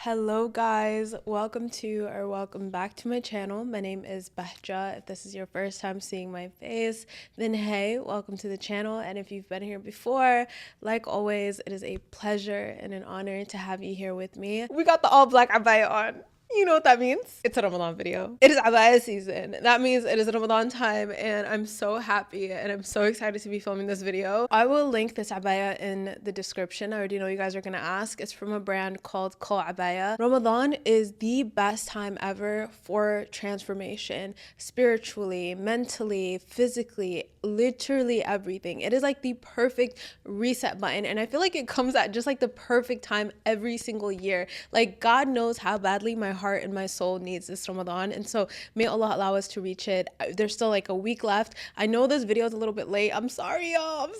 Hello guys, welcome back to my channel. My name is Bahja. If this is your first time seeing my face, then hey, welcome to the channel. And if you've been here before, like always, it is a pleasure and an honor to have you here with me. We got the all black abaya on. You know what that means? It's a Ramadan video. It is abaya season. That means it is Ramadan time, and I'm so happy and I'm so excited to be filming this video. I will link this abaya in the description. I already know you guys are gonna ask. It's from a brand called Ko Abaya. Ramadan is the best time ever for transformation, spiritually, mentally, physically, literally everything. It is like the perfect reset button, and I feel like it comes at just like the perfect time every single year. Like, God knows how badly my heart and my soul needs this Ramadan, and so may Allah allow us to reach it. There's still like a week left. I know this video is a little bit late. I'm sorry, y'all. I'm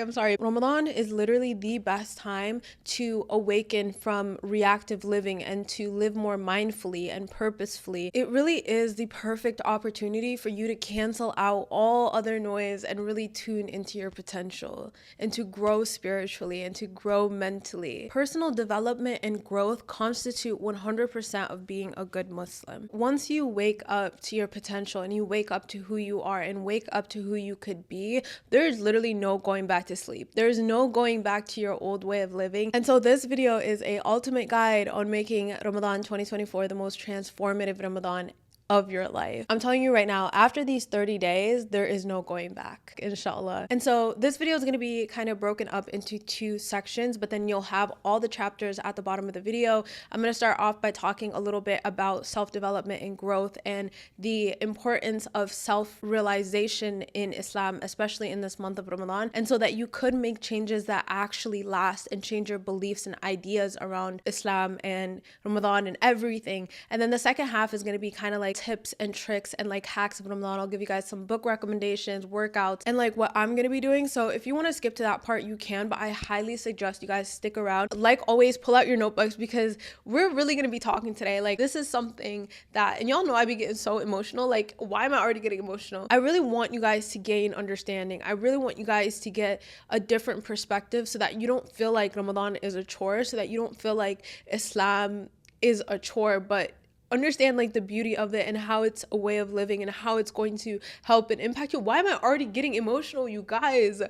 sorry. Ramadan is literally the best time to awaken from reactive living and to live more mindfully and purposefully. It really is the perfect opportunity for you to cancel out all other noise and really tune into your potential and to grow spiritually and to grow mentally. Personal development and growth constitute 100% of being a good Muslim. Once you wake up to your potential and you wake up to who you are and wake up to who you could be, there's literally no going back to sleep. There's no going back to your old way of living. And so this video is a ultimate guide on making Ramadan 2024 the most transformative Ramadan of your life. I'm telling you right now, after these 30 days, there is no going back, inshallah. And so this video is going to be kind of broken up into two sections, but then you'll have all the chapters at the bottom of the video. I'm going to start off by talking a little bit about self-development and growth and the importance of self-realization in Islam, especially in this month of Ramadan, and so that you could make changes that actually last and change your beliefs and ideas around Islam and Ramadan and everything. And then the second half is going to be kind of like tips and tricks and like hacks of Ramadan. I'll give you guys some book recommendations, workouts, and like what I'm gonna be doing. So if you want to skip to that part, you can, but I highly suggest you guys stick around. Like always, pull out your notebooks because we're really gonna be talking today. Like, this is something that, and y'all know I be getting so emotional. Like, why am I already getting emotional? I really want you guys to gain understanding. I really want you guys to get a different perspective so that you don't feel like Ramadan is a chore, so that you don't feel like Islam is a chore, but understand like the beauty of it and how it's a way of living and how it's going to help and impact you. Why am I already getting emotional, you guys?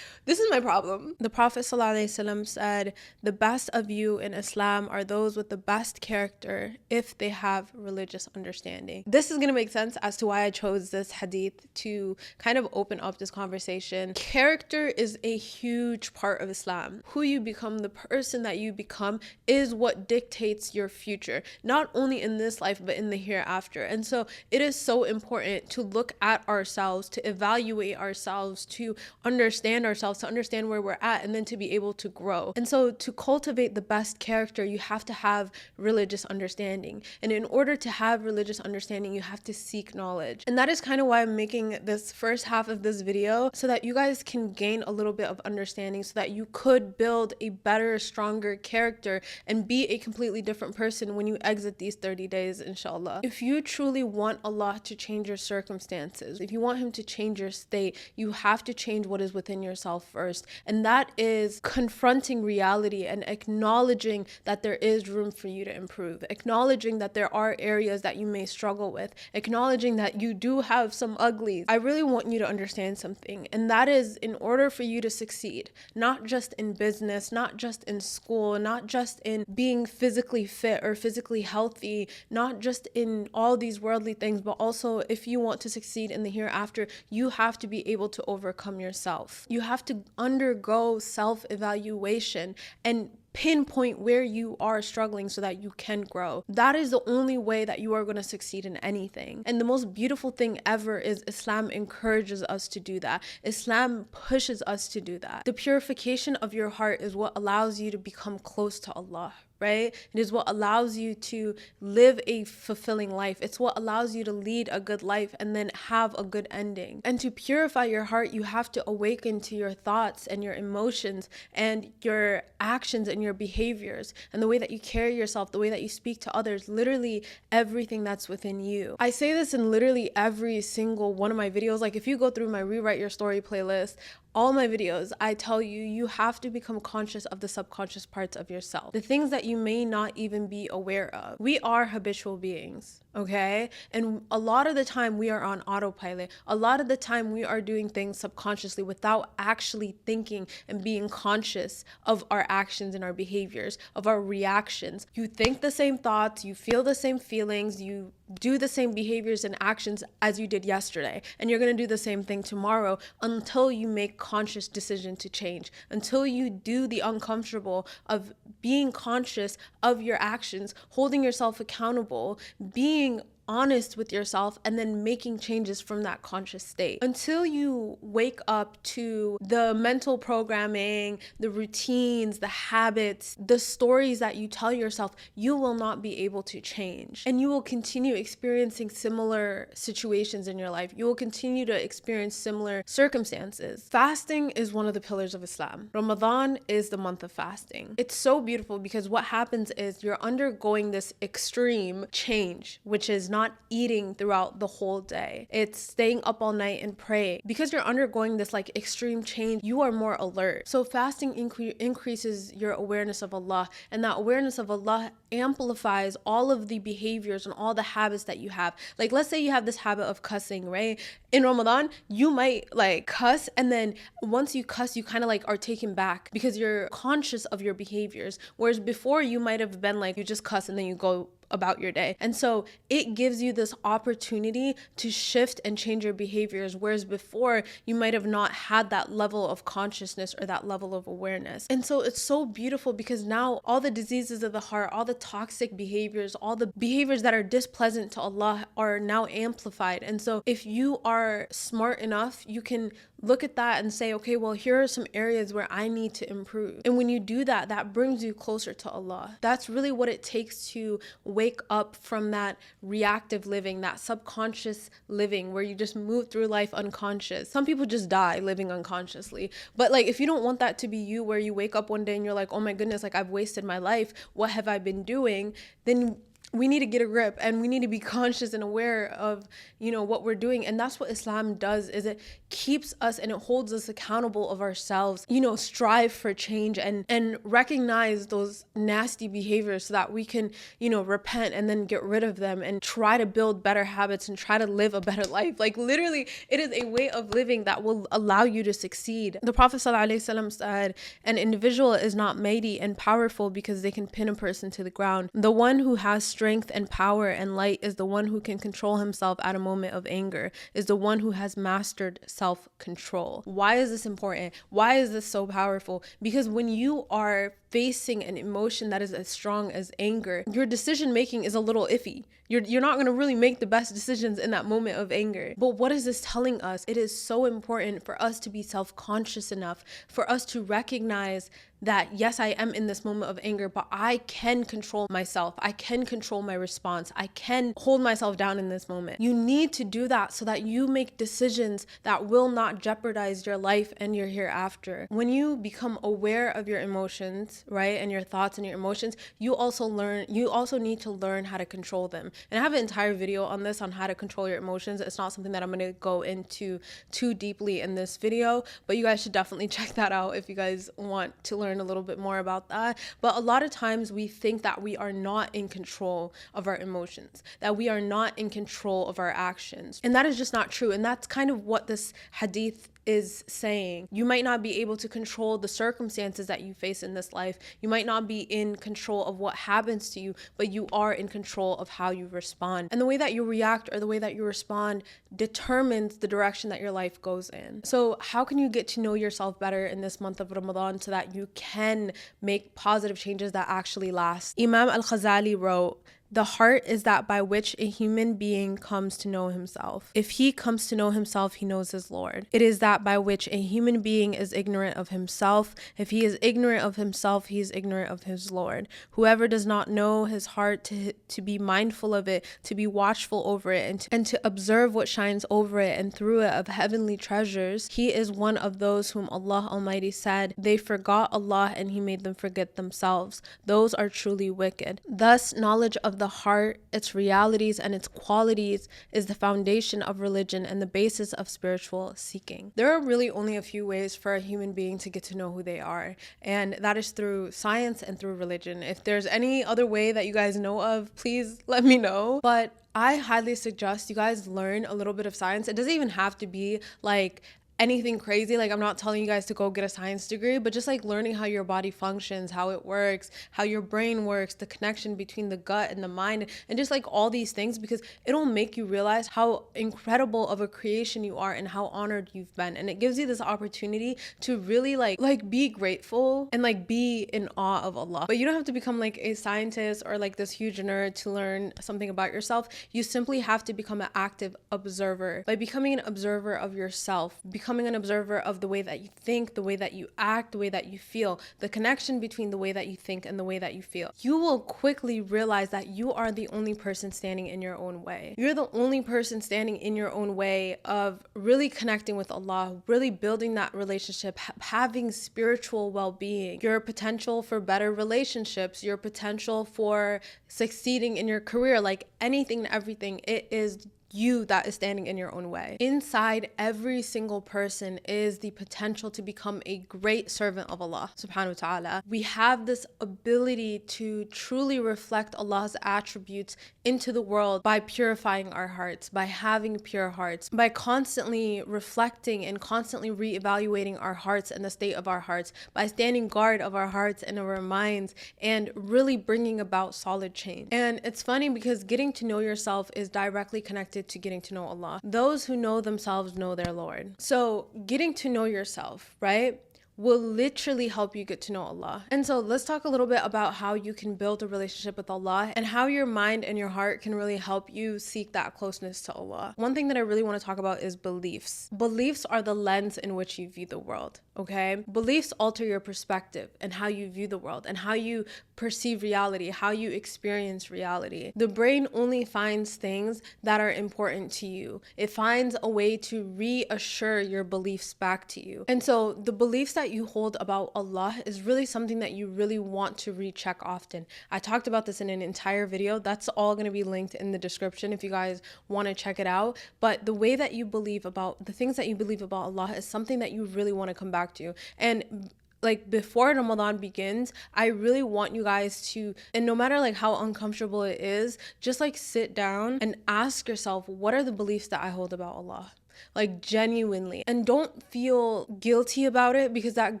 This is my problem. The Prophet ﷺ said, the best of you in Islam are those with the best character if they have religious understanding. This is going to make sense as to why I chose this hadith to kind of open up this conversation. Character is a huge part of Islam. Who you become, the person that you become, is what dictates your future, not only in this life but in the hereafter. And so it is so important to look at ourselves, to evaluate ourselves, to understand ourselves, to understand where we're at, and then to be able to grow. And so to cultivate the best character, you have to have religious understanding. And in order to have religious understanding, you have to seek knowledge. And that is kind of why I'm making this first half of this video, so that you guys can gain a little bit of understanding, so that you could build a better, stronger character and be a completely different person when you exit these 30 days, inshallah. If you truly want Allah to change your circumstances, if you want Him to change your state, you have to change what is within yourself first. And that is confronting reality and acknowledging that there is room for you to improve, acknowledging that there are areas that you may struggle with, acknowledging that you do have some uglies. I really want you to understand something, and that is, in order for you to succeed, not just in business, not just in school, not just in being physically fit or physically healthy, not just in all these worldly things, but also if you want to succeed in the hereafter, you have to be able to overcome yourself. You have to undergo self-evaluation and pinpoint where you are struggling so that you can grow. That is the only way that you are going to succeed in anything. And the most beautiful thing ever is Islam encourages us to do that. Islam pushes us to do that. The purification of your heart is what allows you to become close to Allah, right? It is what allows you to live a fulfilling life. It's what allows you to lead a good life and then have a good ending. And to purify your heart, you have to awaken to your thoughts and your emotions and your actions and your behaviors and the way that you carry yourself, the way that you speak to others, literally everything that's within you. I say this in literally every single one of my videos. Like, if you go through my Rewrite Your Story playlist, all my videos, I tell you, you have to become conscious of the subconscious parts of yourself, the things that you may not even be aware of. We are habitual beings, okay? And a lot of the time we are on autopilot. A lot of the time we are doing things subconsciously without actually thinking and being conscious of our actions and our behaviors, of our reactions. You think the same thoughts, you feel the same feelings, you do the same behaviors and actions as you did yesterday, and you're going to do the same thing tomorrow until you make conscious decision to change, until you do the uncomfortable of being conscious of your actions, holding yourself accountable, being honest with yourself, and then making changes from that conscious state. Until you wake up to the mental programming, the routines, the habits, the stories that you tell yourself, you will not be able to change. And you will continue experiencing similar situations in your life. You will continue to experience similar circumstances. Fasting is one of the pillars of Islam. Ramadan is the month of fasting. It's so beautiful because what happens is you're undergoing this extreme change, which is not eating throughout the whole day. It's staying up all night and praying. Because you're undergoing this like extreme change, you are more alert. So fasting increases your awareness of Allah, and that awareness of Allah amplifies all of the behaviors and all the habits that you have. Like, let's say you have this habit of cussing, right? In Ramadan, you might like cuss, and then once you cuss, you kind of like are taken back because you're conscious of your behaviors. Whereas before, you might have been like, you just cuss and then you go about your day. And so it gives you this opportunity to shift and change your behaviors, whereas before you might have not had that level of consciousness or that level of awareness. And so it's so beautiful because now all the diseases of the heart, all the toxic behaviors, all the behaviors that are displeasant to Allah are now amplified. And so if you are smart enough, you can look at that and say, okay, well, here are some areas where I need to improve. And when you do that, that brings you closer to Allah. That's really what it takes to wake up from that reactive living, that subconscious living where you just move through life unconscious. Some people just die living unconsciously. But like, if you don't want that to be you, where you wake up one day and you're like, oh my goodness, like I've wasted my life, what have I been doing? Then we need to get a grip, and we need to be conscious and aware of, what we're doing. And that's what Islam does, is it keeps us and it holds us accountable of ourselves, strive for change and recognize those nasty behaviors so that we can, repent and then get rid of them and try to build better habits and try to live a better life. Like literally, it is a way of living that will allow you to succeed. The Prophet ﷺ said, an individual is not mighty and powerful because they can pin a person to the ground. The one who has strength and power and light is the one who can control himself at a moment of anger, is the one who has mastered self-control. Why is this important? Why is this so powerful? Because when you are facing an emotion that is as strong as anger, your decision making is a little iffy. You're not going to really make the best decisions in that moment of anger. But what is this telling us? It is so important for us to be self-conscious enough, for us to recognize that yes, I am in this moment of anger, but I can control myself. I can control my response. I can hold myself down in this moment. You need to do that so that you make decisions that will not jeopardize your life and your hereafter. When you become aware of your emotions, right, and your thoughts and your emotions, you also need to learn how to control them. And I have an entire video on this, on how to control your emotions. It's not something that I'm going to go into too deeply in this video, but you guys should definitely check that out if you guys want to learn a little bit more about that. But a lot of times we think that we are not in control of our emotions, that we are not in control of our actions. And that is just not true. And that's kind of what this hadith is saying. You might not be able to control the circumstances that you face in this life. You might not be in control of what happens to you, but you are in control of how you respond. And the way that you react or the way that you respond determines the direction that your life goes in. So how can you get to know yourself better in this month of Ramadan so that you can make positive changes that actually last? Imam Al-Ghazali wrote, "The heart is that by which a human being comes to know himself. If he comes to know himself, he knows his Lord. It is that by which a human being is ignorant of himself. If he is ignorant of himself, he is ignorant of his Lord. Whoever does not know his heart to be mindful of it, to be watchful over it, and to observe what shines over it and through it of heavenly treasures, he is one of those whom Allah Almighty said, they forgot Allah and he made them forget themselves. Those are truly wicked." Thus, knowledge of the heart, its realities, and its qualities is the foundation of religion and the basis of spiritual seeking. There are really only a few ways for a human being to get to know who they are, and that is through science and through religion. If there's any other way that you guys know of, please let me know. But I highly suggest you guys learn a little bit of science. It doesn't even have to be like anything crazy. Like, I'm not telling you guys to go get a science degree, but just like learning how your body functions, how it works, how your brain works, the connection between the gut and the mind, and just like all these things, because it'll make you realize how incredible of a creation you are and how honored you've been. And it gives you this opportunity to really like be grateful and like be in awe of Allah. But you don't have to become like a scientist or like this huge nerd to learn something about yourself. You simply have to become an active observer. By becoming an observer of yourself, becoming an observer of the way that you think, the way that you act, the way that you feel, the connection between the way that you think and the way that you feel, you will quickly realize that you are the only person standing in your own way. You're the only person standing in your own way of really connecting with Allah, really building that relationship, having spiritual well-being, your potential for better relationships, your potential for succeeding in your career, like anything and everything. It is you that is standing in your own way. Inside every single person is the potential to become a great servant of Allah subhanahu wa ta'ala. We have this ability to truly reflect Allah's attributes into the world by purifying our hearts, by having pure hearts, by constantly reflecting and constantly reevaluating our hearts and the state of our hearts, by standing guard of our hearts and of our minds, and really bringing about solid change. And it's funny because getting to know yourself is directly connected to getting to know Allah. Those who know themselves know their Lord. So getting to know yourself, right, will literally help you get to know Allah. And so let's talk a little bit about how you can build a relationship with Allah and how your mind and your heart can really help you seek that closeness to Allah. One thing that I really want to talk about is beliefs. Beliefs are the lens in which you view the world, okay? Beliefs alter your perspective and how you view the world and how you perceive reality, how you experience reality. The brain only finds things that are important to you. It finds a way to reassure your beliefs back to you. And so the beliefs that you hold about Allah is really something that you really want to recheck often. I talked about this in an entire video. That's all going to be linked in the description if you guys want to check it out. But the way that you believe about the things that you believe about Allah is something that you really want to come back to. And like before Ramadan begins, I really want you guys to, and no matter like how uncomfortable it is, just like sit down and ask yourself, what are the beliefs that I hold about Allah? Like genuinely, and don't feel guilty about it, because that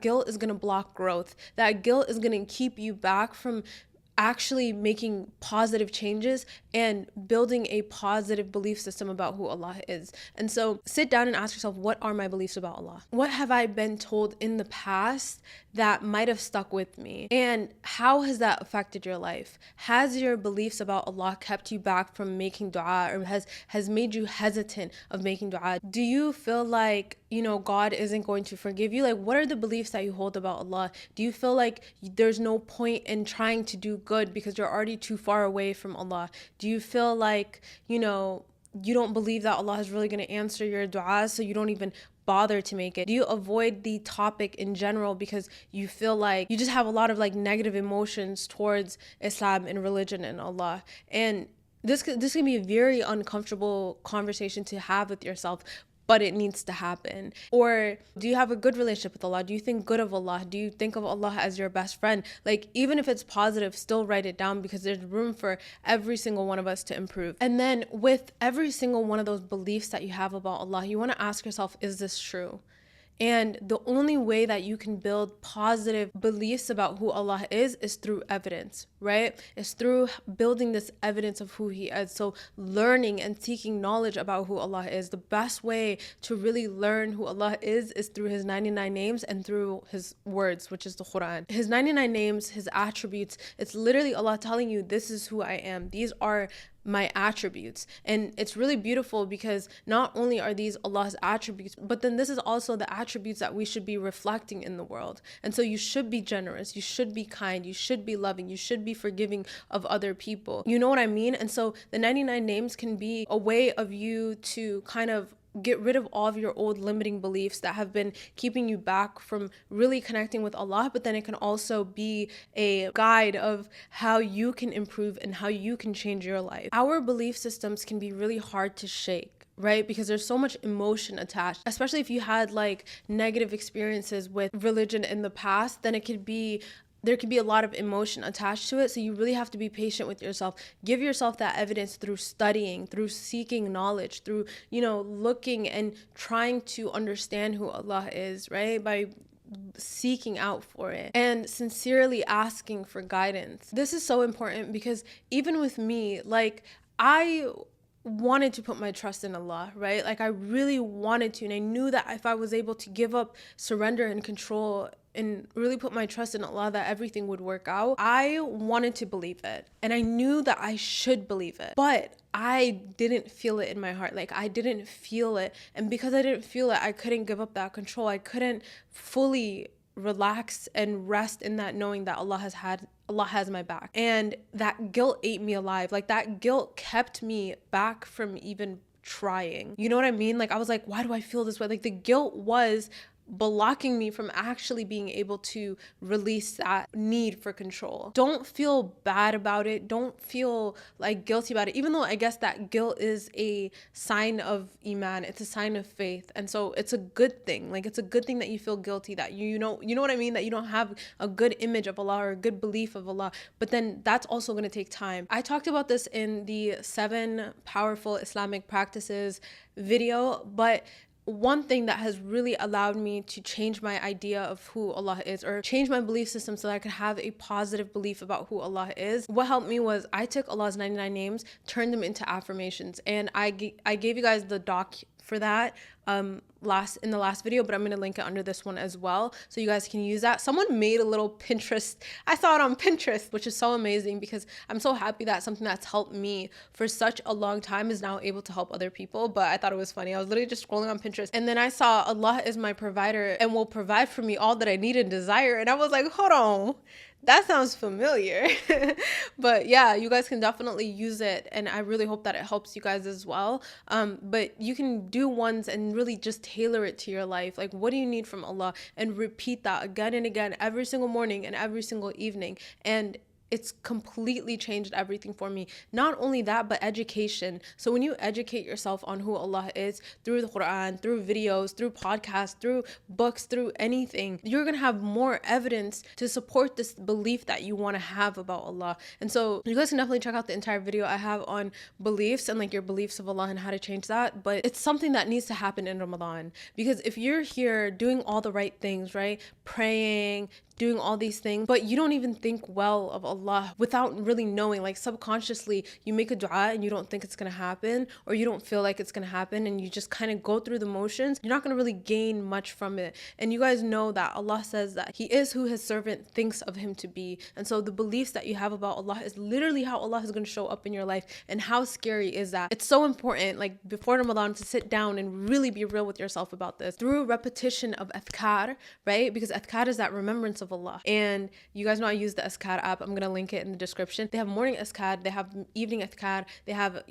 guilt is going to block growth. That guilt is going to keep you back from actually making positive changes and building a positive belief system about who Allah is. And so sit down and ask yourself, what are my beliefs about Allah? What have I been told in the past that might have stuck with me? And how has that affected your life? Has your beliefs about Allah kept you back from making dua, or has made you hesitant of making dua? Do you feel like, God isn't going to forgive you? Like, what are the beliefs that you hold about Allah? Do you feel like there's no point in trying to do good because you're already too far away from Allah? Do you feel like, you don't believe that Allah is really going to answer your dua, so you don't even bother to make it? Do you avoid the topic in general because you feel like you just have a lot of like negative emotions towards Islam and religion and Allah? And this can be a very uncomfortable conversation to have with yourself, but it needs to happen. Or do you have a good relationship with Allah? Do you think good of Allah? Do you think of Allah as your best friend? Like, even if it's positive, still write it down, because there's room for every single one of us to improve. And then with every single one of those beliefs that you have about Allah, you want to ask yourself, is this true? And the only way that you can build positive beliefs about who Allah is through evidence, right? It's through building this evidence of who He is. So learning and seeking knowledge about who Allah is. The best way to really learn who Allah is through His 99 names and through His words, which is the Quran. His 99 names, His attributes, it's literally Allah telling you, this is who I am. These are my attributes. And it's really beautiful, because not only are these Allah's attributes, but then this is also the attributes that we should be reflecting in the world. And so you should be generous, you should be kind, you should be loving, you should be forgiving of other people. You know what I mean? And so the 99 names can be a way of you to kind of get rid of all of your old limiting beliefs that have been keeping you back from really connecting with Allah, but then it can also be a guide of how you can improve and how you can change your life. Our belief systems can be really hard to shake, right? Because there's so much emotion attached, especially if you had like negative experiences with religion in the past, then there could be a lot of emotion attached to it. So you really have to be patient with yourself. Give yourself that evidence through studying, through seeking knowledge, through, looking and trying to understand who Allah is, right? By seeking out for it and sincerely asking for guidance. This is so important because even with me, like, I wanted to put my trust in Allah, right? Like, I really wanted to, and I knew that if I was able to give up, surrender, and control and really put my trust in Allah, that everything would work out. I wanted to believe it, and I knew that I should believe it, but I didn't feel it in my heart. Like, I didn't feel it, and because I didn't feel it, I couldn't give up that control. I couldn't fully relax and rest in that, knowing that Allah has my back. And that guilt ate me alive. Like, that guilt kept me back from even trying. You know what I mean? Like, I was like, why do I feel this way? Like, the guilt was blocking me from actually being able to release that need for control. Don't feel bad about it. Don't feel like guilty about it, even though I guess that guilt is a sign of iman. It's a sign of faith. And so it's a good thing. Like, it's a good thing that you feel guilty, that you know what I mean? That you don't have a good image of Allah or a good belief of Allah. But then that's also going to take time. I talked about this in the 7 powerful Islamic practices video, but one thing that has really allowed me to change my idea of who Allah is, or change my belief system so that I could have a positive belief about who Allah is, what helped me was I took Allah's 99 names, turned them into affirmations, and I gave you guys the doc for that in the last video, but I'm gonna link it under this one as well so you guys can use that. Someone made a little Pinterest, I saw it on Pinterest, which is so amazing because I'm so happy that something that's helped me for such a long time is now able to help other people. But I thought it was funny. I was literally just scrolling on Pinterest, and then I saw Allah is my provider and will provide for me all that I need and desire, and I was like, hold on, that sounds familiar. But yeah, you guys can definitely use it, and I really hope that it helps you guys as well. But you can do ones and really just tailor it to your life. Like, what do you need from Allah? And repeat that again and again every single morning and every single evening. And it's completely changed everything for me. Not only that, but education. So when you educate yourself on who Allah is through the Quran, through videos, through podcasts, through books, through anything, you're gonna have more evidence to support this belief that you wanna have about Allah. And so you guys can definitely check out the entire video I have on beliefs and like your beliefs of Allah and how to change that. But it's something that needs to happen in Ramadan, because if you're here doing all the right things, right? Praying, doing all these things, but you don't even think well of Allah without really knowing, like subconsciously you make a dua and you don't think it's gonna happen, or you don't feel like it's gonna happen, and you just kind of go through the motions, you're not gonna really gain much from it. And you guys know that Allah says that He is who His servant thinks of Him to be. And so the beliefs that you have about Allah is literally how Allah is gonna show up in your life. And how scary is that? It's so important, like before Ramadan, to sit down and really be real with yourself about this through repetition of adhkar, right? Because adhkar is that remembrance of Allah. And you guys know I use the Azkar app. I'm gonna link it in the description. They have morning Azkar, they have evening Azkar, they have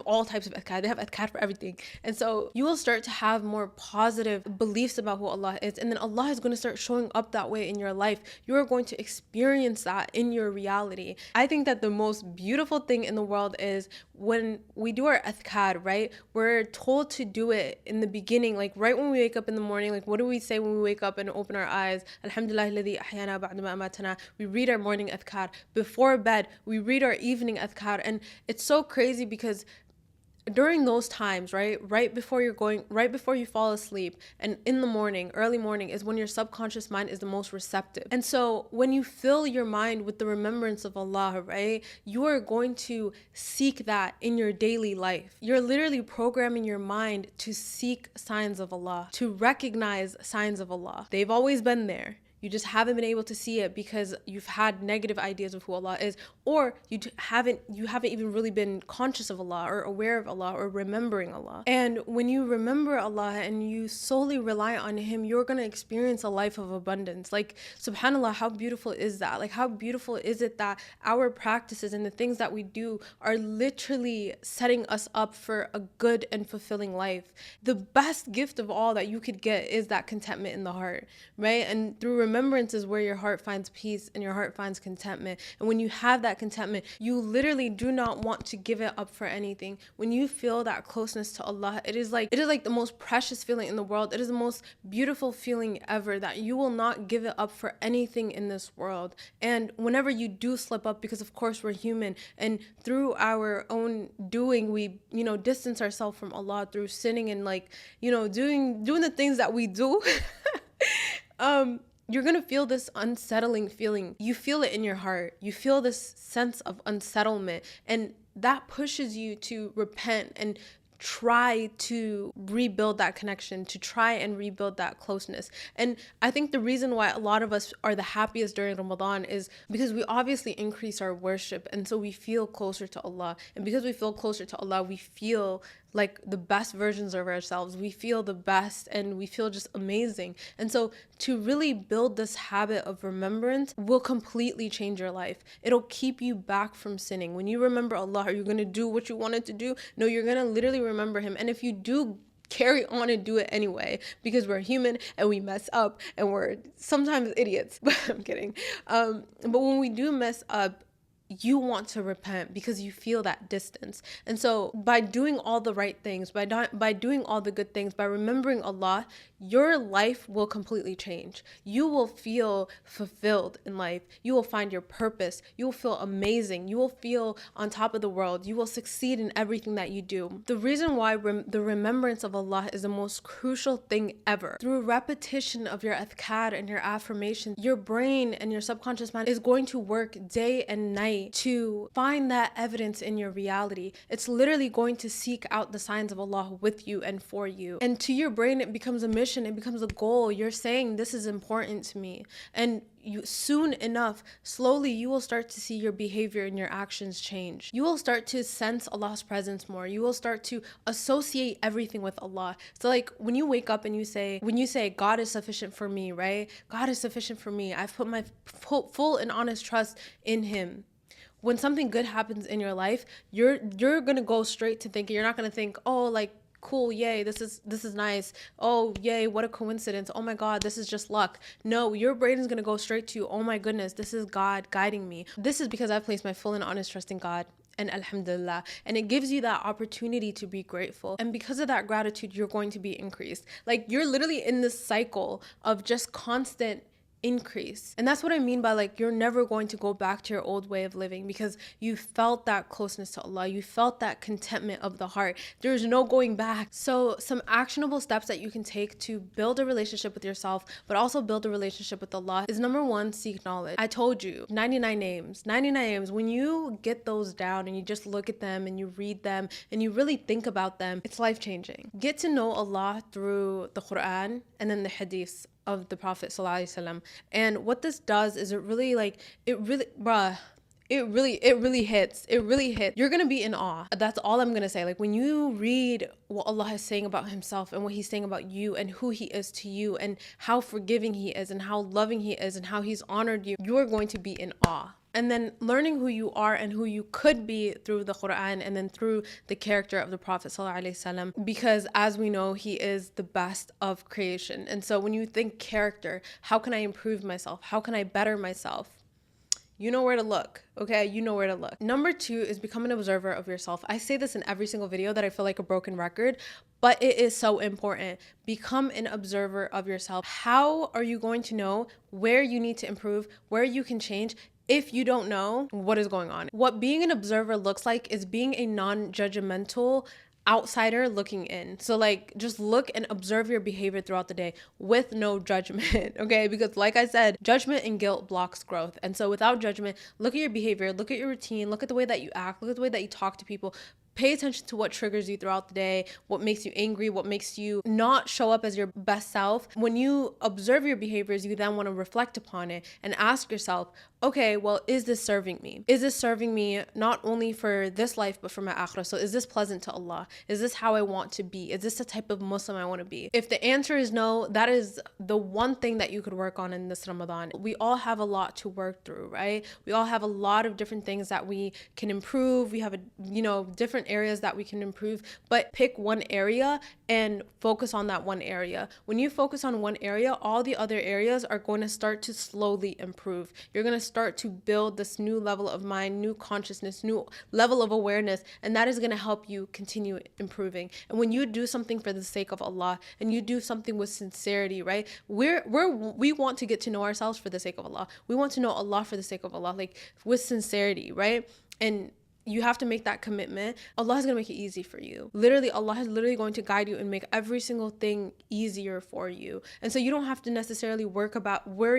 all types of Azkar. They have Azkar for everything. And so you will start to have more positive beliefs about who Allah is, and then Allah is going to start showing up that way in your life. You are going to experience that in your reality. I think that the most beautiful thing in the world is when we do our Azkar, right? We're told to do it in the beginning, like right when we wake up in the morning. Like, what do we say when we wake up and open our eyes? Alhamdulillah alladhi ahyana ba'da ma amatana. We read our morning Azkar. Before bed, we read our evening Azkar. And it's so crazy because during those times, right before you fall asleep, and in the morning, early morning, is when your subconscious mind is the most receptive. And so when you fill your mind with the remembrance of Allah, right, you are going to seek that in your daily life. You're literally programming your mind to seek signs of Allah, to recognize signs of Allah. They've always been there. You just haven't been able to see it because you've had negative ideas of who Allah is, or haven't even really been conscious of Allah or aware of Allah or remembering Allah. And when you remember Allah and you solely rely on Him, you're going to experience a life of abundance. Like, subhanAllah, how beautiful is that? Like, how beautiful is it that our practices and the things that we do are literally setting us up for a good and fulfilling life. The best gift of all that you could get is that contentment in the heart, right? And through remembrance is where your heart finds peace and your heart finds contentment. And when you have that contentment, you literally do not want to give it up for anything. When you feel that closeness to Allah, it is like the most precious feeling in the world. It is the most beautiful feeling ever, that you will not give it up for anything in this world. And whenever you do slip up, because of course we're human, and through our own doing, we, distance ourselves from Allah through sinning and doing the things that we do. You're going to feel this unsettling feeling. You feel it in your heart. You feel this sense of unsettlement, and that pushes you to repent and try to rebuild that connection, to try and rebuild that closeness. And I think the reason why a lot of us are the happiest during Ramadan is because we obviously increase our worship, and so we feel closer to Allah. And because we feel closer to Allah, we feel like the best versions of ourselves. We feel the best and we feel just amazing. And so to really build this habit of remembrance will completely change your life. It'll keep you back from sinning. When you remember Allah, are you going to do what you wanted to do? No, you're going to literally remember Him. And if you do, carry on and do it anyway, because we're human and we mess up and we're sometimes idiots. I'm kidding. But when we do mess up, you want to repent because you feel that distance. And so by doing all the right things, by doing all the good things, by remembering Allah, your life will completely change. You will feel fulfilled in life. You will find your purpose. You will feel amazing. You will feel on top of the world. You will succeed in everything that you do. The reason why the remembrance of Allah is the most crucial thing ever. Through repetition of your adhkar and your affirmations, your brain and your subconscious mind is going to work day and night to find that evidence in your reality. It's literally going to seek out the signs of Allah with you and for you. And to your brain, it becomes a mission, it becomes a goal. You're saying, this is important to me. And you soon enough, slowly, you will start to see your behavior and your actions change. You will start to sense Allah's presence more. You will start to associate everything with Allah. So like when you wake up and you say, God is sufficient for me, right? God is sufficient for me. I've put my full and honest trust in Him. When something good happens in your life, you're gonna go straight to thinking. You're not gonna think, oh, like, cool, yay, this is nice. Oh, yay, what a coincidence. Oh my God, this is just luck. No, your brain is gonna go straight to, oh my goodness, this is God guiding me. This is because I've placed my full and honest trust in God. And alhamdulillah. And it gives you that opportunity to be grateful. And because of that gratitude, you're going to be increased. Like, you're literally in this cycle of just constant increase. And that's what I mean by, like, you're never going to go back to your old way of living because you felt that closeness to Allah. You felt that contentment of the heart. There's no going back. So some actionable steps that you can take to build a relationship with yourself, but also build a relationship with Allah is, number one, seek knowledge. I told you, 99 names. When you get those down and you just look at them and you read them and you really think about them, it's life-changing. Get to know Allah through the Quran and then the hadiths of the Prophet ﷺ. And what this does is it really hits. You're gonna be in awe. That's all I'm gonna say. Like, when you read what Allah is saying about Himself and what He's saying about you and who He is to you and how forgiving He is and how loving He is and how He's honored you, you are going to be in awe. And then learning who you are and who you could be through the Quran and then through the character of the Prophet ﷺ, because as we know, he is the best of creation. And so when you think character, how can I improve myself? How can I better myself? You know where to look, okay? You know where to look. Number two is become an observer of yourself. I say this in every single video that I feel like a broken record, but it is so important. Become an observer of yourself. How are you going to know where you need to improve, where you can change, if you don't know what is going on? What being an observer looks like is being a non-judgmental outsider looking in. So like, just look and observe your behavior throughout the day with no judgment, okay? Because like I said, judgment and guilt blocks growth. And so without judgment, look at your behavior, look at your routine, look at the way that you act, look at the way that you talk to people. pay attention to what triggers you throughout the day, what makes you angry, what makes you not show up as your best self. When you observe your behaviors, you then want to reflect upon it and ask yourself, okay, well, is this serving me? Is this serving me not only for this life, but for my akhirah? So is this pleasant to Allah? Is this how I want to be? Is this the type of Muslim I want to be? If the answer is no, that is the one thing that you could work on in this Ramadan. We all have a lot to work through, right? We all have a lot of different things that we can improve. We have different areas that we can improve, but pick one area and focus on that one area. When you focus on one area, all the other areas are going to start to slowly improve. You're going to start to build this new level of mind, new consciousness, new level of awareness, and that is going to help you continue improving. And when you do something for the sake of Allah and you do something with sincerity, right? We want to get to know ourselves for the sake of Allah. We want to know Allah for the sake of Allah, like with sincerity, right? And you have to make that commitment. Allah is going to make it easy for you. Literally, Allah is literally going to guide you and make every single thing easier for you. And so you don't have to necessarily worry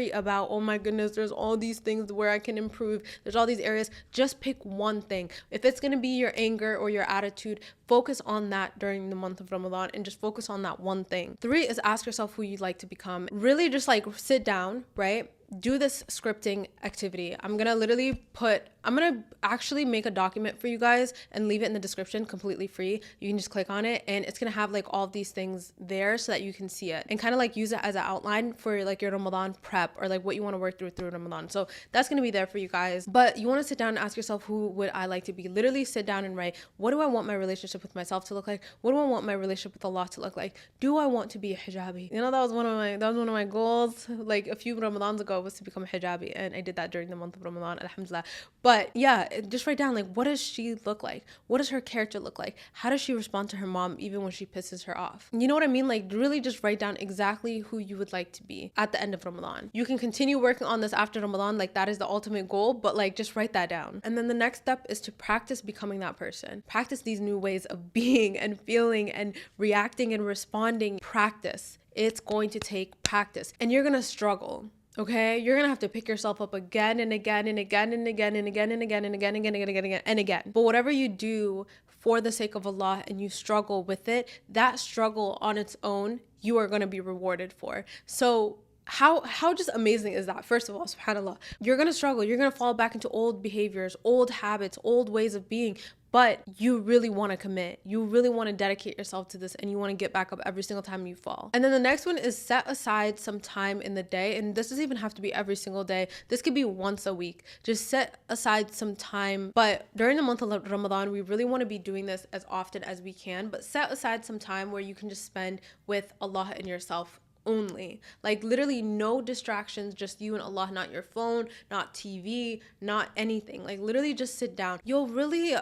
about, oh my goodness, there's all these things where I can improve. There's all these areas. Just pick one thing. If it's going to be your anger or your attitude, focus on that during the month of Ramadan and just focus on that one thing. 3 is ask yourself who you'd like to become. Really just like sit down, right? Do this scripting activity. I'm gonna actually make a document for you guys and leave it in the description completely free. You can just click on it and it's gonna have like all of these things there so that you can see it and kind of like use it as an outline for like your Ramadan prep or like what you want to work through Ramadan. So that's gonna be there for you guys. But you want to sit down and ask yourself, who would I like to be? Literally sit down and write, what do I want my relationship with myself to look like? What do I want my relationship with Allah to look like? Do I want to be a hijabi? You know, that was one of my goals like a few Ramadans ago, was to become a hijabi, and I did that during the month of Ramadan, alhamdulillah. But yeah, just write down like, what does she look like? What does her character look like? How does she respond to her mom even when she pisses her off? You know what I mean? Like really just write down exactly who you would like to be at the end of Ramadan. You can continue working on this after Ramadan, like that is the ultimate goal, but like just write that down. And then the next step is to practice becoming that person. Practice these new ways of being and feeling and reacting and responding. Practice. It's going to take practice and you're gonna struggle. Okay, you're gonna have to pick yourself up again and again and again and again and again and again and again and again and again and again. But whatever you do for the sake of Allah and you struggle with it, that struggle on its own, you are gonna be rewarded for. So how just amazing is that? First of all, subhanAllah, you're gonna struggle, you're gonna fall back into old behaviors, old habits, old ways of being, but you really want to commit. You really want to dedicate yourself to this and you want to get back up every single time you fall. And then the next one is set aside some time in the day. And this doesn't even have to be every single day. This could be once a week. Just set aside some time. But during the month of Ramadan, we really want to be doing this as often as we can. But set aside some time where you can just spend with Allah and yourself only. Like literally no distractions, just you and Allah, not your phone, not TV, not anything. Like literally just sit down. You'll really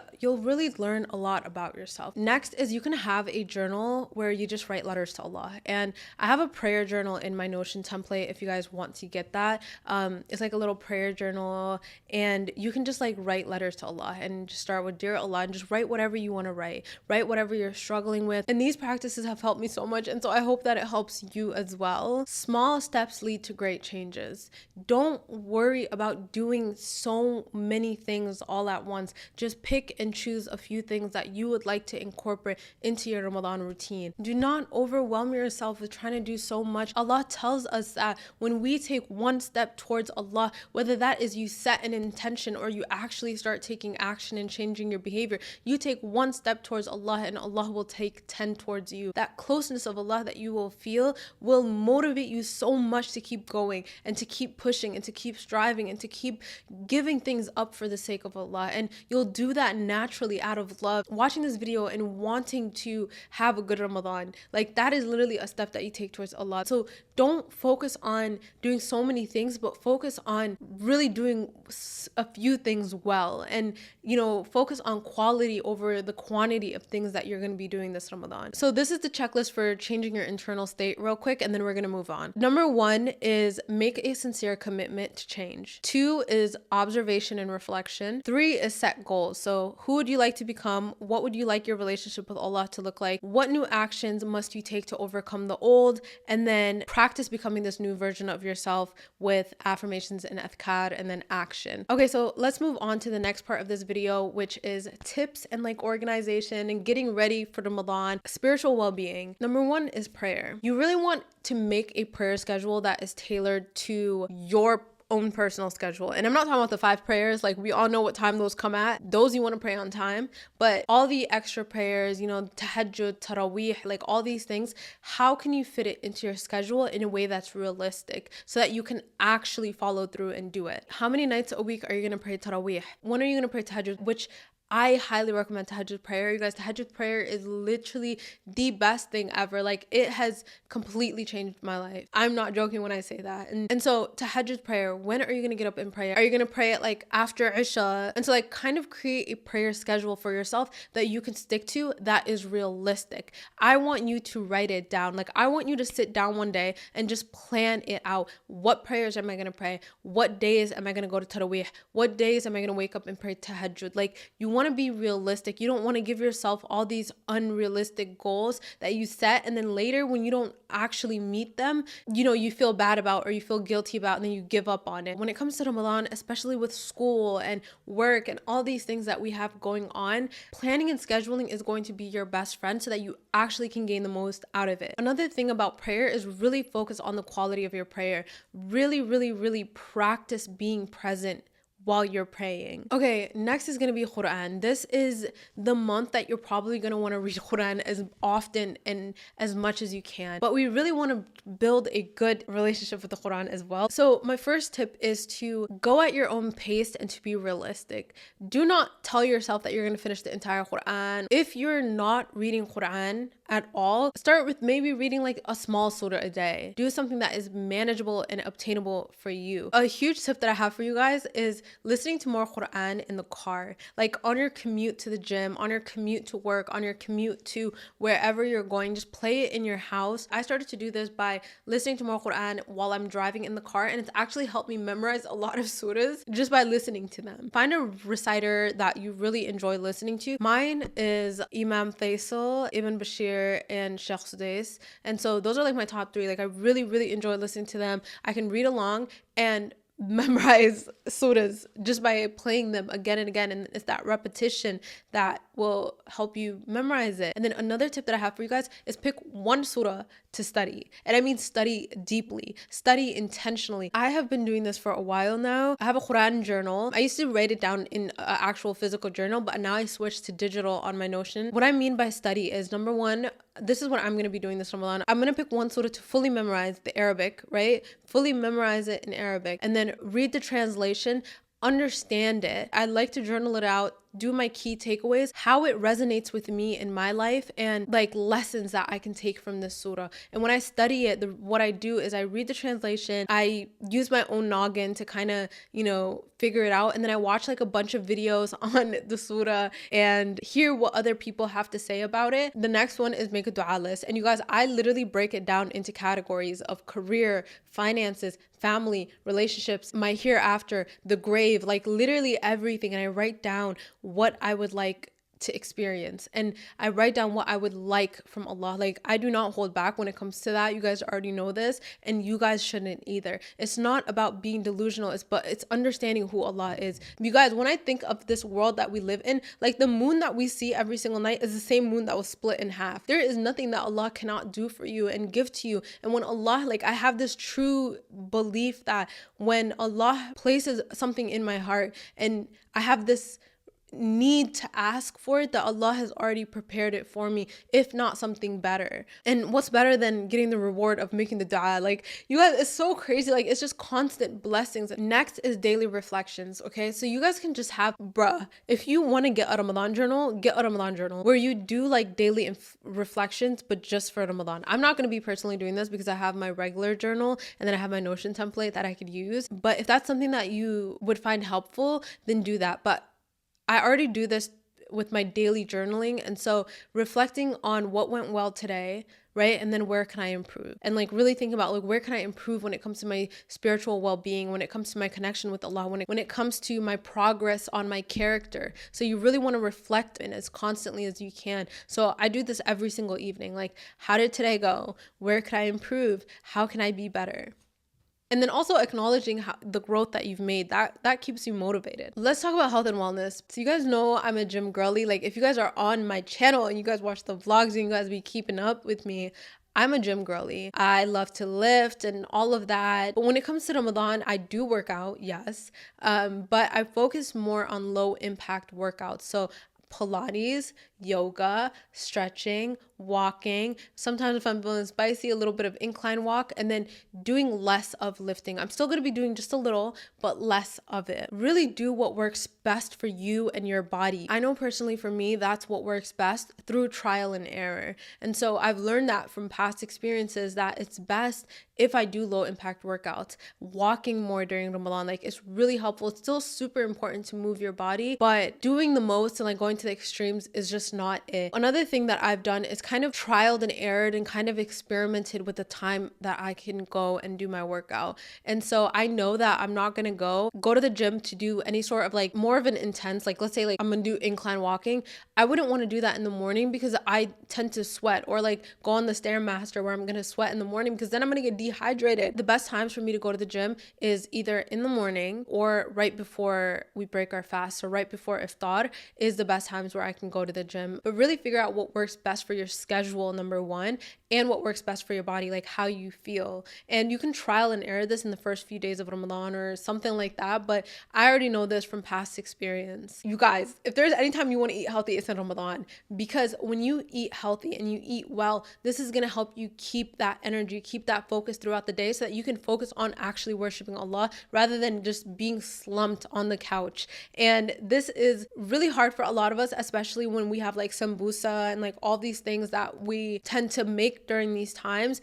learn a lot about yourself. Next is you can have a journal where you just write letters to Allah. And I have a prayer journal in my Notion template if you guys want to get that. It's like a little prayer journal and you can just like write letters to Allah and just start with Dear Allah and just write whatever you want to write. Write whatever you're struggling with. And these practices have helped me so much. And so I hope that it helps you as well. Small steps lead to great changes. Don't worry about doing so many things all at once. Just pick and choose a few things that you would like to incorporate into your Ramadan routine. Do not overwhelm yourself with trying to do so much. Allah tells us that when we take one step towards Allah, whether that is you set an intention or you actually start taking action and changing your behavior, you take one step towards Allah and Allah will take 10 towards you. That closeness of Allah that you will feel will motivate you so much to keep going and to keep pushing and to keep striving and to keep giving things up for the sake of Allah. And you'll do that naturally out of love. Watching this video and wanting to have a good Ramadan, like that is literally a step that you take towards Allah. So don't focus on doing so many things, but focus on really doing a few things well, and focus on quality over the quantity of things that you're going to be doing this Ramadan. So this is the checklist for changing your internal state real quick, and then we're going to move on. Number 1 is make a sincere commitment to change. 2 is observation and reflection. 3 is set goals. So who would you like to become? What would you like your relationship with Allah to look like? What new actions must you take to overcome the old? And then practice becoming this new version of yourself with affirmations and adhkar and then action. Okay, so let's move on to the next part of this video, which is tips and like organization and getting ready for Ramadan, spiritual well-being. Number 1 is prayer. You really want to make a prayer schedule that is tailored to your own personal schedule. And I'm not talking about the 5 prayers, like we all know what time those come at. Those you want to pray on time, but all the extra prayers, you know, tahajjud, tarawih, like all these things, how can you fit it into your schedule in a way that's realistic so that you can actually follow through and do it? How many nights a week are you going to pray tarawih? When are you going to pray tahajjud? Which I highly recommend tahajjud prayer. You guys, tahajjud prayer is literally the best thing ever. Like it has completely changed my life. I'm not joking when I say that. And so tahajjud prayer, when are you going to get up and pray? Are you going to pray it like after Isha? And so like kind of create a prayer schedule for yourself that you can stick to that is realistic. I want you to write it down. Like I want you to sit down one day and just plan it out. What prayers am I going to pray? What days am I going to go to tarawih? What days am I going to wake up and pray tahajjud? Like you want to be realistic. You don't want to give yourself all these unrealistic goals that you set, and then later when you don't actually meet them, you know, you feel bad about or you feel guilty about, and then you give up on it. When it comes to Ramadan, especially with school and work and all these things that we have going on, planning and scheduling is going to be your best friend so that you actually can gain the most out of it. Another thing about prayer is really focus on the quality of your prayer. Really practice being present while you're praying. Okay, next is going to be Quran. This is the month that you're probably going to want to read Quran as often and as much as you can. But we really want to build a good relationship with the Quran as well. So my first tip is to go at your own pace and to be realistic. Do not tell yourself that you're going to finish the entire Quran. If you're not reading Quran at all, start with maybe reading like a small surah a day. Do something that is manageable and obtainable for you. A huge tip that I have for you guys is listening to more Quran in the car, like on your commute to the gym, on your commute to work, on your commute to wherever you're going. Just play it in your house. I started to do this by listening to more Quran while I'm driving in the car, and it's actually helped me memorize a lot of surahs just by listening to them. Find a reciter that you really enjoy listening to. Mine is Imam Faisal, Ibn Bashir, and Sheikh Sudais. And so those are like my top 3. Like I really enjoy listening to them. I can read along and memorize surahs just by playing them again and again, and it's that repetition that will help you memorize it. And then another tip that I have for you guys is pick one surah to study, and I mean study deeply, study intentionally. I have been doing this for a while now. I have a Quran journal. I used to write it down in an actual physical journal, but now I switched to digital on my Notion. What I mean by study is, number 1, this is what I'm going to be doing this Ramadan. I'm going to pick one surah to fully memorize the Arabic, right? Fully memorize it in Arabic, and then read the translation, understand it. I like to journal it out, do my key takeaways, how it resonates with me in my life, and like lessons that I can take from this surah. And when I study it, what I do is I read the translation, I use my own noggin to kind of, you know, figure it out, and then I watch like a bunch of videos on the surah and hear what other people have to say about it. The next one is make a dua list. And you guys, I literally break it down into categories of career, finances, family, relationships, my hereafter, the grave, like literally everything. And I write down what I would like to experience, and I write down what I would like from Allah. Like I do not hold back when it comes to that. You guys already know this, and you guys shouldn't either. It's not about being delusional, it's understanding who Allah is. You guys, when I think of this world that we live in, like the moon that we see every single night is the same moon that was split in half. There is nothing that Allah cannot do for you and give to you. And when Allah, like I have this true belief that when Allah places something in my heart and I have this need to ask for it, that Allah has already prepared it for me, if not something better. And what's better than getting the reward of making the dua? Like you guys, it's so crazy. Like it's just constant blessings. Next is daily reflections. Okay, so you guys can just have, if you want to get a Ramadan journal, get a Ramadan journal where you do like daily reflections, but just for Ramadan. I'm not going to be personally doing this because I have my regular journal and then I have my Notion template that I could use. But if that's something that you would find helpful, then do that. But I already do this with my daily journaling. And so reflecting on what went well today, right? And then where can I improve? And like really think about like where can I improve when it comes to my spiritual well-being, when it comes to my connection with Allah, when it comes to my progress on my character. So you really want to reflect in as constantly as you can. So I do this every single evening. Like, how did today go? Where could I improve? How can I be better? And then also acknowledging the growth that you've made, that keeps you motivated. Let's talk about health and wellness. So you guys know I'm a gym girly. Like if you guys are on my channel and you guys watch the vlogs and you guys be keeping up with me, I'm a gym girly. I love to lift and all of that. But when it comes to Ramadan, I do work out, yes. But I focus more on low impact workouts. So Pilates, yoga, stretching, walking. Sometimes if I'm feeling spicy, a little bit of incline walk, and then doing less of lifting. I'm still going to be doing just a little, but less of it. Really do what works best for you and your body. I know personally for me, that's what works best through trial and error. And so I've learned that from past experiences that it's best if I do low impact workouts. Walking more during Ramadan, like it's really helpful. It's still super important to move your body, but doing the most and like going to the extremes is just not it. Another thing that I've done is kind of trialed and errored and kind of experimented with the time that I can go and do my workout. And so I know that I'm not gonna go to the gym to do any sort of like more of an intense, like let's say like I'm gonna do incline walking. I wouldn't want to do that in the morning because I tend to sweat, or like go on the Stairmaster where I'm gonna sweat in the morning because then I'm gonna get dehydrated. The best times for me to go to the gym is either in the morning or right before we break our fast. So right before iftar is the best times where I can go to the gym. But really figure out what works best for your schedule, number one, and what works best for your body, like how you feel. And you can trial and error this in the first few days of Ramadan or something like that, but I already know this from past experience. You guys, if there's any time you want to eat healthy, it's in Ramadan, because when you eat healthy and you eat well, this is going to help you keep that energy, keep that focus throughout the day so that you can focus on actually worshiping Allah rather than just being slumped on the couch. And this is really hard for a lot of us, especially when we have like sambusa and like all these things that we tend to make during these times.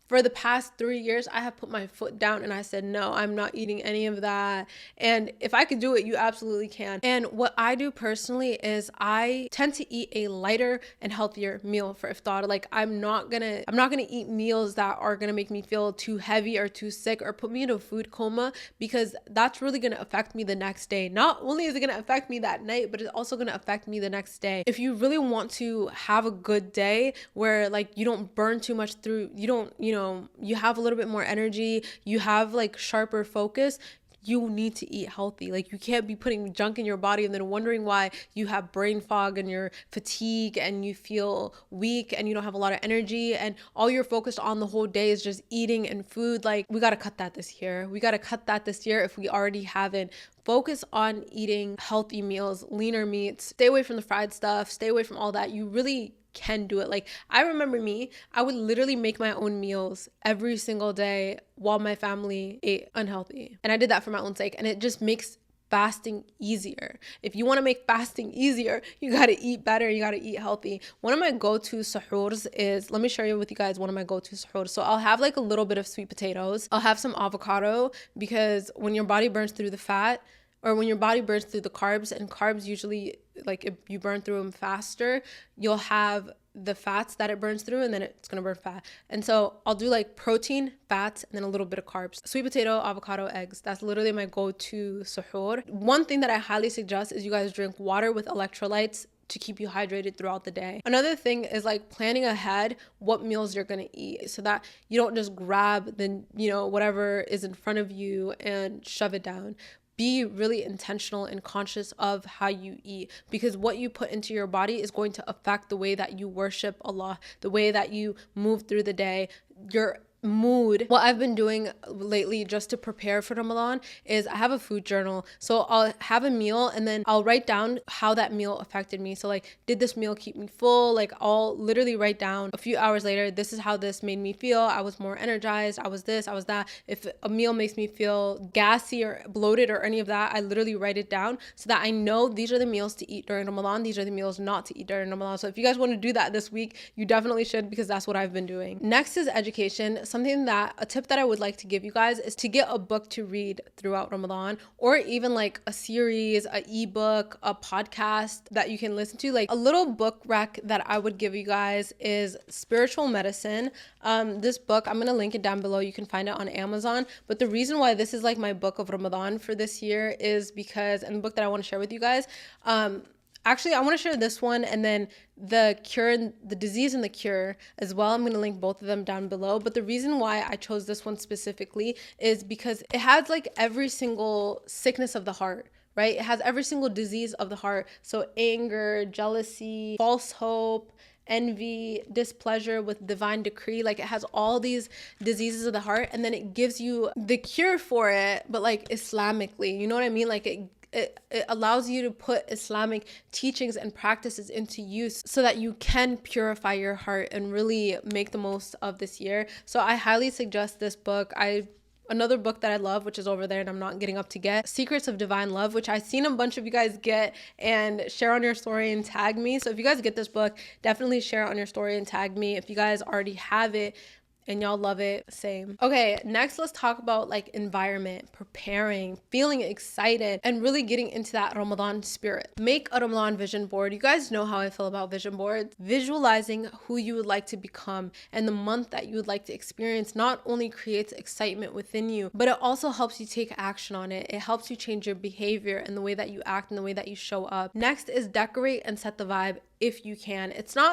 For the past 3 years, I have put my foot down and I said, no, I'm not eating any of that. And if I could do it, you absolutely can. And what I do personally is I tend to eat a lighter and healthier meal for iftar. Like I'm not gonna eat meals that are gonna make me feel too heavy or too sick or put me in a food coma, because that's really gonna affect me the next day. Not only is it gonna affect me that night, but it's also gonna affect me the next day. If you really want to have a good day where like you don't burn too much through, you have a little bit more energy, you have like sharper focus, you need to eat healthy. Like you can't be putting junk in your body and then wondering why you have brain fog and you're fatigued and you feel weak and you don't have a lot of energy and all you're focused on the whole day is just eating and food. Like we got to cut that this year. We got to cut that this year if we already haven't. Focus on eating healthy meals, leaner meats, stay away from the fried stuff, stay away from all that. You really can do it. Like I remember I would literally make my own meals every single day while my family ate unhealthy. And I did that for my own sake. And it just makes fasting easier. If you want to make fasting easier, you got to eat better. You got to eat healthy. One of my go-to suhoors is, let me share with you guys one of my go-to suhoors. So I'll have like a little bit of sweet potatoes. I'll have some avocado, because when your body burns through the fat, or when your body burns through the carbs, and carbs usually, like if you burn through them faster, you'll have the fats that it burns through and then it's gonna burn fat. And so I'll do like protein, fats, and then a little bit of carbs. Sweet potato, avocado, eggs. That's literally my go-to suhoor. One thing that I highly suggest is you guys drink water with electrolytes to keep you hydrated throughout the day. Another thing is like planning ahead what meals you're gonna eat so that you don't just grab whatever is in front of you and shove it down. Be really intentional and conscious of how you eat, because what you put into your body is going to affect the way that you worship Allah, the way that you move through the day, your mood. What I've been doing lately just to prepare for Ramadan is I have a food journal. So I'll have a meal and then I'll write down how that meal affected me. So like, did this meal keep me full? Like I'll literally write down a few hours later, this is how this made me feel. I was more energized. I was this, I was that. If a meal makes me feel gassy or bloated or any of that, I literally write it down so that I know these are the meals to eat during Ramadan. These are the meals not to eat during Ramadan. So if you guys want to do that this week, you definitely should, because that's what I've been doing. Next is education. a tip that I would like to give you guys is to get a book to read throughout Ramadan, or even like a series, a ebook, a podcast that you can listen to. Like a little book rec that I would give you guys is Spiritual Medicine. This book, I'm going to link it down below. You can find it on Amazon. But the reason why this is like my book of Ramadan for this year is because, and the book that I want to share with you guys, actually, I want to share this one and then the cure, the disease and the cure as well. I'm going to link both of them down below. But the reason why I chose this one specifically is because it has like every single sickness of the heart, right? It has every single disease of the heart. So anger, jealousy, false hope, envy, displeasure with divine decree. Like it has all these diseases of the heart, and then it gives you the cure for it, but like Islamically, you know what I mean? Like it allows you to put Islamic teachings and practices into use so that you can purify your heart and really make the most of this year. So I highly suggest this book. Another book that I love, which is over there and I'm not getting up to get, Secrets of Divine Love, which I've seen a bunch of you guys get and share on your story and tag me. So if you guys get this book, definitely share it on your story and tag me. If you guys already have it and y'all love it, same. Okay, next let's talk about like environment, preparing, feeling excited, and really getting into that Ramadan spirit. Make a Ramadan vision board. You guys know how I feel about vision boards. Visualizing who you would like to become and the month that you would like to experience not only creates excitement within you, but it also helps you take action on it. It helps you change your behavior and the way that you act and the way that you show up. Next is decorate and set the vibe. If you can,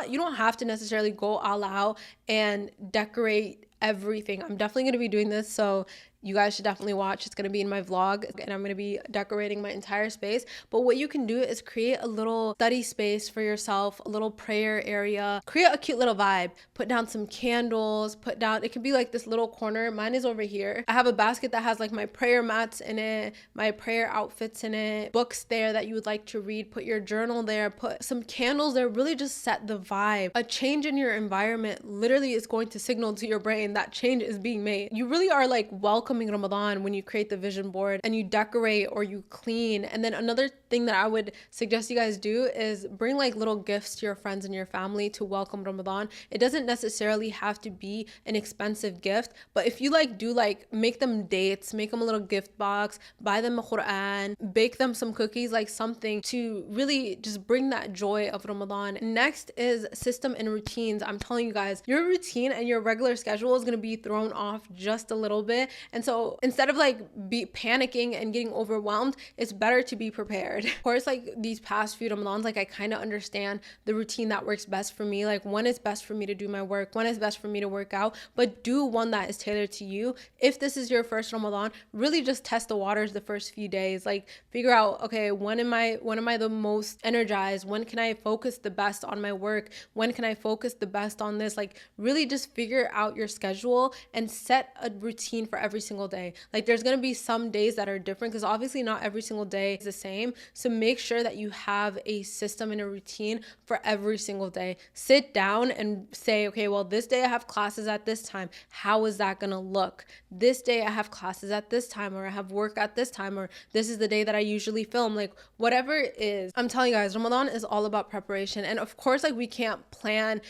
you don't have to necessarily go all out and decorate everything. I'm definitely going to be doing this, so you guys should definitely watch. It's going to be in my vlog and I'm going to be decorating my entire space. But what you can do is create a little study space for yourself, a little prayer area, create a cute little vibe, put down some candles, it could be like this little corner. Mine is over here. I have a basket that has like my prayer mats in it, my prayer outfits in it, books there that you would like to read, put your journal there, put some candles there, really just set the vibe. A change in your environment literally is going to signal to your brain that change is being made. You really are like welcoming Ramadan when you create the vision board and you decorate or you clean. And then another thing that I would suggest you guys do is bring like little gifts to your friends and your family to welcome Ramadan. It doesn't necessarily have to be an expensive gift, but if you make them dates, make them a little gift box, buy them a Quran, bake them some cookies, like something to really just bring that joy of Ramadan. Next is system and routines. I'm telling you guys, your routine and your regular schedule is going to be thrown off just a little bit. And so instead of panicking and getting overwhelmed, it's better to be prepared. Of course, like these past few Ramadans, like I kind of understand the routine that works best for me. Like when is best for me to do my work, when is best for me to work out, but do one that is tailored to you. If this is your first Ramadan, really just test the waters the first few days. Like figure out, okay, when am I the most energized? When can I focus the best on my work? When can I focus the best on this? Like really just figure out your schedule and set a routine for every single day. Like there's going to be some days that are different because obviously not every single day is the same. So make sure that you have a system and a routine for every single day. Sit down and say, okay, well, this day I have classes at this time. How is that going to look? This day I have classes at this time, or I have work at this time, or this is the day that I usually film. Like whatever it is, I'm telling you guys, Ramadan is all about preparation. And of course, like we can't plan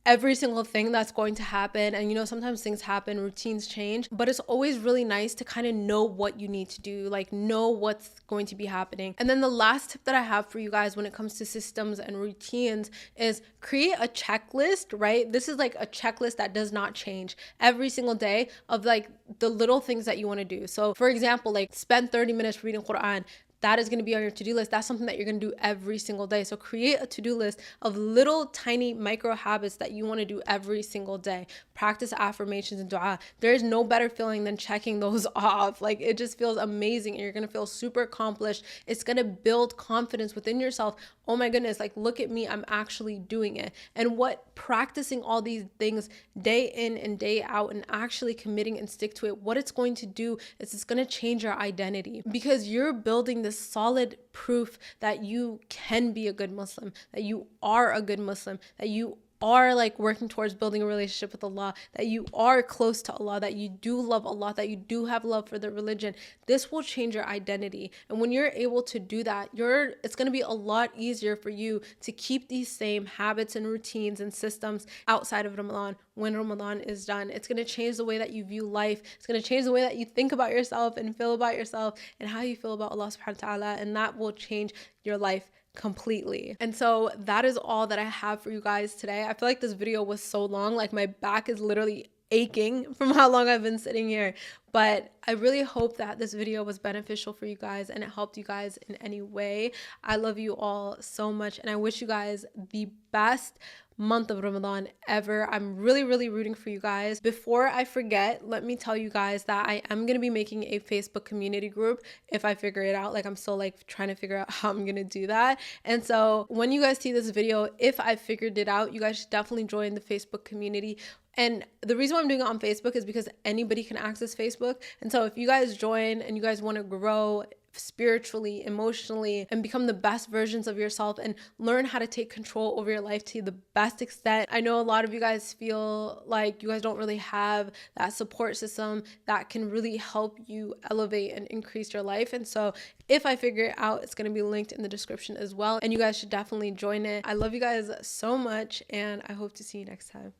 every single thing that's going to happen, and sometimes things happen, routines change, but it's always really nice to kind of know what you need to do, like know what's going to be happening. And then the last tip that I have for you guys when it comes to systems and routines is create a checklist, right? This is like a checklist that does not change every single day of like the little things that you want to do. So for example, like spend 30 minutes reading Quran. That is going to be on your to-do list. That's something that you're going to do every single day. So create a to-do list of little tiny micro habits that you want to do every single day. Practice affirmations and dua. There is no better feeling than checking those off. Like it just feels amazing and you're going to feel super accomplished. It's going to build confidence within yourself. Oh my goodness, like look at me, I'm actually doing it. And what practicing all these things day in and day out and actually committing and stick to it, what it's going to do is it's going to change your identity, because you're building this solid proof that you can be a good Muslim, that you are a good Muslim, that you are like working towards building a relationship with Allah, that you are close to Allah, that you do love Allah, that you do have love for the religion, this will change your identity. And when you're able to do that, it's going to be a lot easier for you to keep these same habits and routines and systems outside of Ramadan. When Ramadan is done, it's going to change the way that you view life. It's going to change the way that you think about yourself and feel about yourself and how you feel about Allah subhanahu wa ta'ala, and that will change your life completely. And so that is all that I have for you guys today. I feel like this video was so long, like my back is literally aching from how long I've been sitting here, but I really hope that this video was beneficial for you guys and it helped you guys in any way. I love you all so much, and I wish you guys the best month of Ramadan ever. I'm really rooting for you guys. Before I forget, let me tell you guys that I am going to be making a Facebook community group if I figure it out. Like, I'm still like trying to figure out how I'm going to do that. And so when you guys see this video, if I figured it out, you guys should definitely join the Facebook community. And the reason why I'm doing it on Facebook is because anybody can access Facebook. And so if you guys join and you guys want to grow spiritually, emotionally, and become the best versions of yourself and learn how to take control over your life to the best extent. I know a lot of you guys feel like you guys don't really have that support system that can really help you elevate and increase your life. And so if I figure it out, it's going to be linked in the description as well. And you guys should definitely join it. I love you guys so much, and I hope to see you next time.